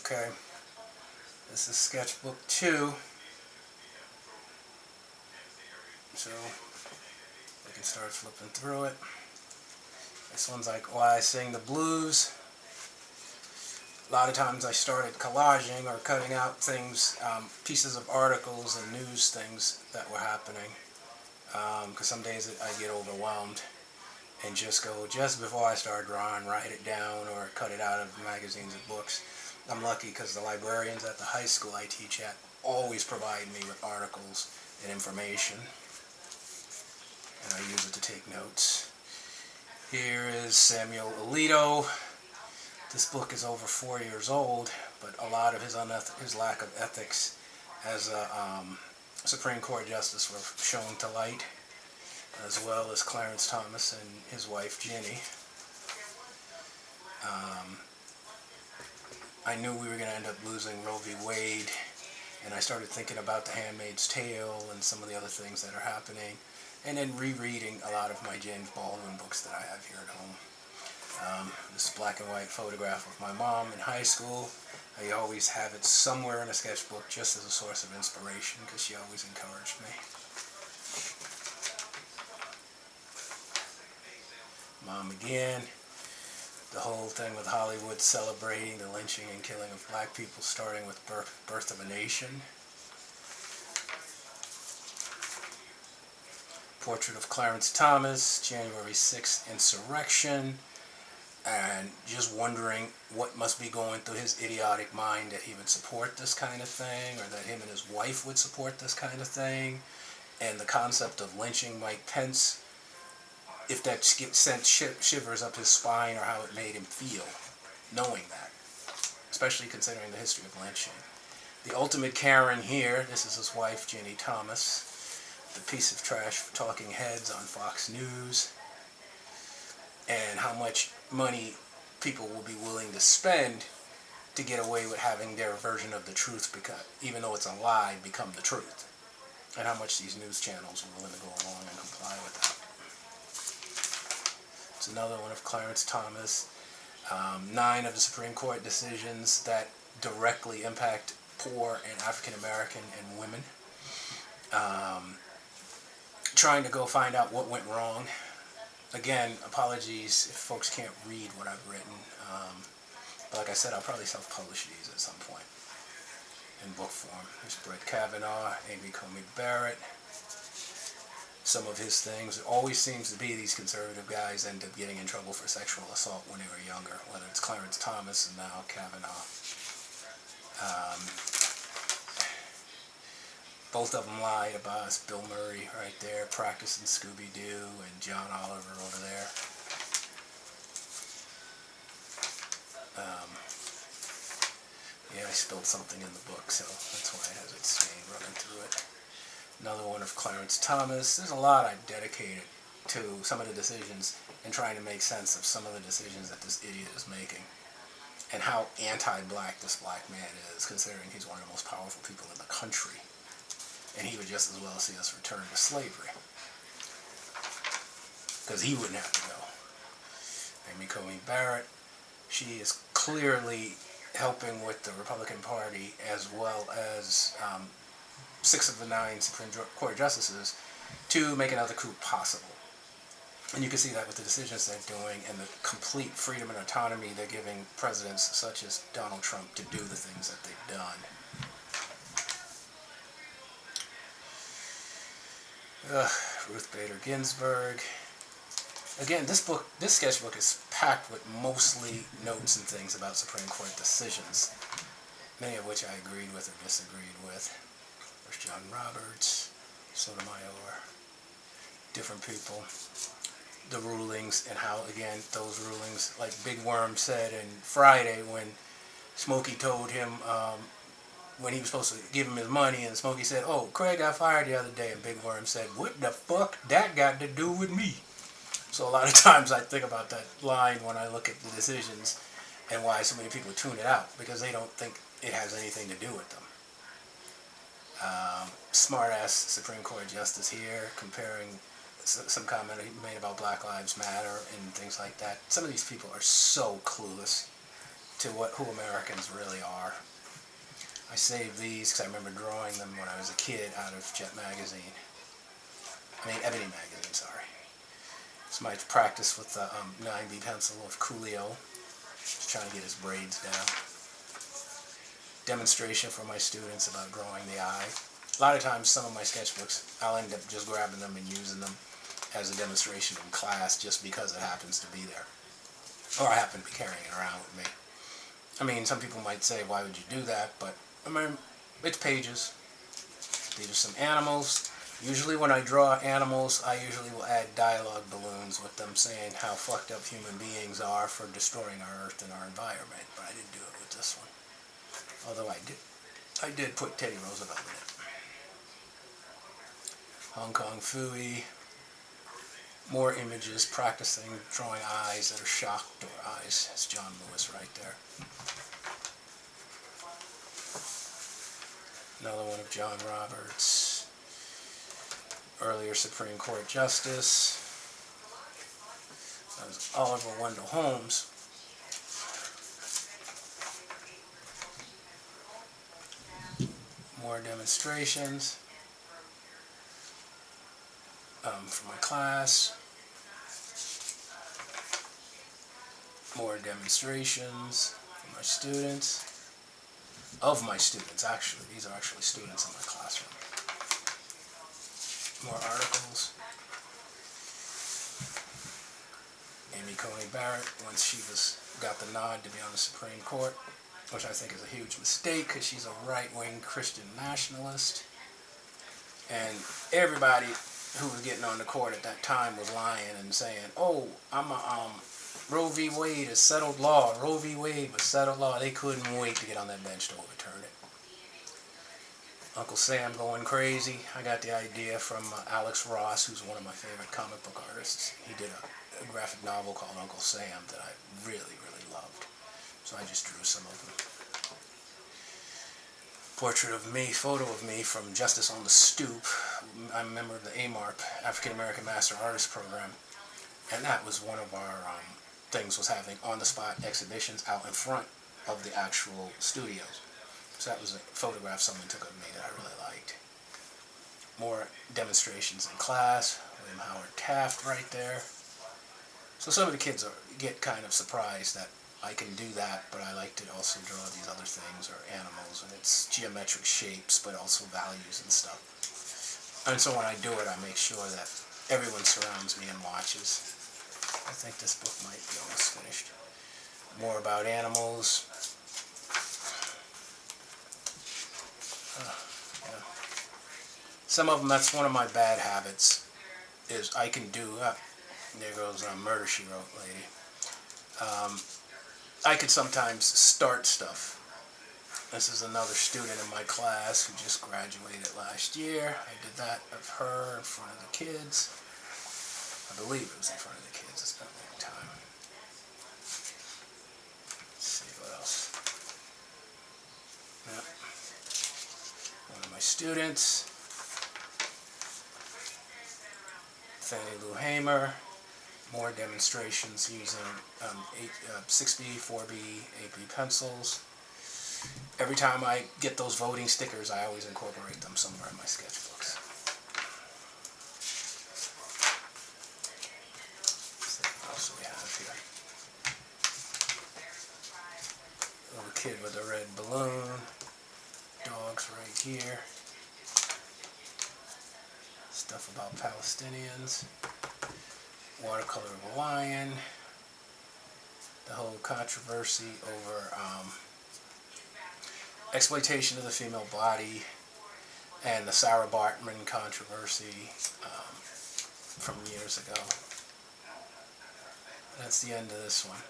Okay, this is Sketchbook 2, so we can start flipping through it. This one's like Why I Sing the Blues. A lot of times I started collaging or cutting out things, pieces of articles and news things that were happening, because some days I get overwhelmed and just before I start drawing, write it down or cut it out of magazines and books. I'm lucky because the librarians at the high school I teach at always provide me with articles and information, and I use it to take notes. Here is Samuel Alito. This book is over 4 years old, but a lot of his lack of ethics as a Supreme Court justice were shown to light, as well as Clarence Thomas and his wife Ginny. I knew we were going to end up losing Roe v. Wade, and I started thinking about The Handmaid's Tale and some of the other things that are happening, and then rereading a lot of my James Baldwin books that I have here at home. This black and white photograph of my mom in high school. I always have it somewhere in a sketchbook just as a source of inspiration because she always encouraged me. Mom again. The whole thing with Hollywood celebrating the lynching and killing of black people, starting with Birth of a Nation. Portrait of Clarence Thomas, January 6th insurrection, and just wondering what must be going through his idiotic mind that he would support this kind of thing, or that him and his wife would support this kind of thing, and the concept of lynching Mike Pence, if that sent shivers up his spine, or how it made him feel, knowing that, especially considering the history of lynching. The ultimate Karen here, this is his wife, Ginny Thomas, the piece of trash talking heads on Fox News, and how much money people will be willing to spend to get away with having their version of the truth, because even though it's a lie, become the truth, and how much these news channels are willing to go along and comply with that. It's another one of Clarence Thomas. 9 of the Supreme Court decisions that directly impact poor and African American and women. Trying to go find out what went wrong. Again, apologies if folks can't read what I've written. But like I said, I'll probably self-publish these at some point in book form. There's Brett Kavanaugh, Amy Coney Barrett. Some of his things, it always seems to be these conservative guys end up getting in trouble for sexual assault when they were younger, whether it's Clarence Thomas and now Kavanaugh. Both of them lied about us. Bill Murray right there, practicing Scooby-Doo, and John Oliver over there. Yeah, I spilled something in the book, so that's why it has its stain running through it. Another one of Clarence Thomas. There's a lot I've dedicated to some of the decisions and trying to make sense of some of the decisions that this idiot is making, and how anti-black this black man is, considering he's one of the most powerful people in the country. And he would just as well see us return to slavery, because he wouldn't have to go. Amy Coney Barrett, she is clearly helping with the Republican Party, as well as 6 of the 9 Supreme Court justices, to make another coup possible. And you can see that with the decisions they're doing and the complete freedom and autonomy they're giving presidents such as Donald Trump to do the things that they've done. Ruth Bader Ginsburg. Again, this sketchbook is packed with mostly notes and things about Supreme Court decisions, many of which I agreed with or disagreed with. There's John Roberts, Sotomayor, different people, the rulings, and how, again, those rulings, like Big Worm said on Friday when Smokey told him, when he was supposed to give him his money, and Smokey said, "Oh, Craig got fired the other day," and Big Worm said, "What the fuck that got to do with me?" So a lot of times I think about that line when I look at the decisions and why so many people tune it out, because they don't think it has anything to do with them. Smart-ass Supreme Court justice here, comparing some comment he made about Black Lives Matter and things like that. Some of these people are so clueless. to who Americans really are. I saved these because I remember drawing them when I was a kid out of Ebony magazine, sorry. It's my practice with the 9B pencil of Coolio. Just trying to get his braids down. Demonstration for my students about drawing the eye. A lot of times, some of my sketchbooks, I'll end up just grabbing them and using them as a demonstration in class just because it happens to be there. Or I happen to be carrying it around with me. I mean, some people might say, why would you do that? But, I mean, it's pages. These are some animals. Usually when I draw animals, I usually will add dialogue balloons with them saying how fucked up human beings are for destroying our earth and our environment. But I didn't do it with this one. Although I did put Teddy Roosevelt in it. Hong Kong Phooey. More images, practicing drawing eyes that are shocked or eyes. It's John Lewis right there. Another one of John Roberts. Earlier Supreme Court Justice. That was Oliver Wendell Holmes. More demonstrations for my class. More demonstrations for my students. Of my students, actually. These are actually students in my classroom. More articles. Amy Coney Barrett, once she got the nod to be on the Supreme Court, which I think is a huge mistake because she's a right-wing Christian nationalist. And everybody who was getting on the court at that time was lying and saying, oh, Roe v. Wade is settled law. Roe v. Wade was settled law. They couldn't wait to get on that bench to overturn it. Uncle Sam going crazy. I got the idea from Alex Ross, who's one of my favorite comic book artists. He did a graphic novel called Uncle Sam that I really, really loved. So I just drew some of them. Portrait of me, photo of me from Justice on the Stoop. I'm a member of the AMARP, African American Master Artist Program. And that was one of our things, was having on-the-spot exhibitions out in front of the actual studios. So that was a photograph someone took of me that I really liked. More demonstrations in class. William Howard Taft right there. So some of the kids get kind of surprised that I can do that, but I like to also draw these other things, or animals, and it's geometric shapes, but also values and stuff. And so when I do it, I make sure that everyone surrounds me and watches. I think this book might be almost finished. More about animals. Yeah. Some of them, that's one of my bad habits, is I can do, there goes Murder, She Wrote lady. I could sometimes start stuff. This is another student in my class who just graduated last year. I did that of her in front of the kids. I believe it was in front of the kids. It's been a long time. Let's see what else. Yeah. One of my students. Fannie Lou Hamer. More demonstrations using 6B, 4B, 8B pencils. Every time I get those voting stickers, I always incorporate them somewhere in my sketchbooks. Let's see what else we have here. Little kid with a red balloon. Dogs right here. Stuff about Palestinians. Watercolor of a lion. The whole controversy over exploitation of the female body, and the Sarah Bartman controversy from years ago. That's the end of this one.